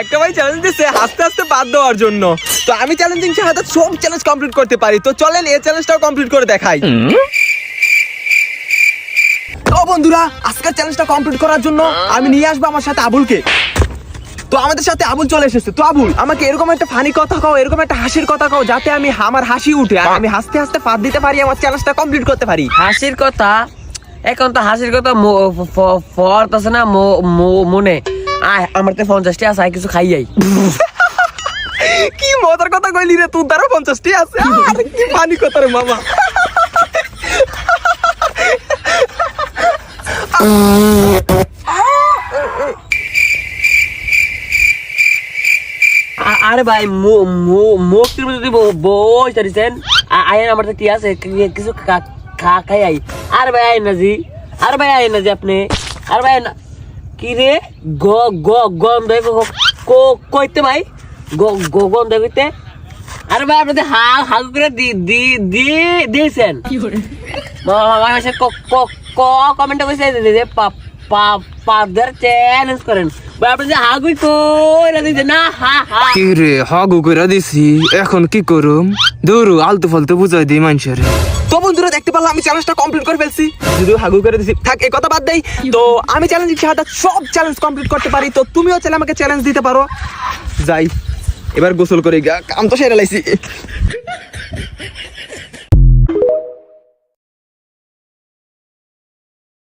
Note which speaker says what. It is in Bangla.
Speaker 1: একটা ভাই চ্যালেঞ্জ দিচ্ছে হাসতে হাসতে বাদ দেওয়ার জন্য। তো আমি চ্যালেঞ্জিং শাহাদাত সব চ্যালেঞ্জ কমপ্লিট করতে পারি। তো চলেন এই চ্যালেঞ্জটাও কমপ্লিট করে দেখাই। তো বন্ধুরা, আজকের চ্যালেঞ্জটা কমপ্লিট করার জন্য আমি নিয়ে আসবো আমার সাথে আবুলকে। তো আমাদের সাথে আবুল চলে এসেছে। তো আবুল, আমাকে এরকম একটা ফানি কথা কও, এরকম একটা হাসির কথা কও, যাতে আমার হাসি উঠে আর আমি হাসতে হাসতে ফাঁদ দিতে পারি, আমার চ্যালেঞ্জটা কমপ্লিট করতে পারি।
Speaker 2: হাসির কথা এখন তো হাসির কথা ফর্ত আছে না মনে। আয় আমার তো 50টি আছে, আয় কিছু খাই যাই।
Speaker 1: কি মজার কথা কইলি রে, তোর দ্বারা 50টি আছে। আরে কি ফানি কথা রে মামা।
Speaker 2: আরে ভাই মুক্তির মধ্যে যদি বই চারিছেন আয়েন আমার তো কি আছে কিছু খাই আই। আরে ভাই আইন নাজি, আরে ভাই আইন নাজি আপনি। আরে ভাই কি রে গম দেয় কইতে ভাই গম দেয় কইতে। আরে ভাই আপনি হাগু করে দিয়েছেন কমেন্টে কইছে যে পাপদার চ্যালেঞ্জ করেন ভাই। আপনি যে হাগুই কইরা দিয়েছেন না।
Speaker 3: কি রে হাগু কইরা দিছি, এখন কি করুম? দৌড়ু আলতু ফালতু বুঝাই দিই মানুষের।
Speaker 1: তো বন্ধুরা, দেখতে পারলাম আমি চ্যালেঞ্জটা কমপ্লিট করে ফেলছি, যদিও হাগু করে দিছি। থাক, এই কথা বাদ দেই। তো আমি চ্যালেঞ্জিং শাহাদাত সব চ্যালেঞ্জ কমপ্লিট করতে পারি। তো তুমিও চাইলে আমাকে চ্যালেঞ্জ দিতে পারো। যাই এবার গোসল করে কাম তো সেরে লাইছি।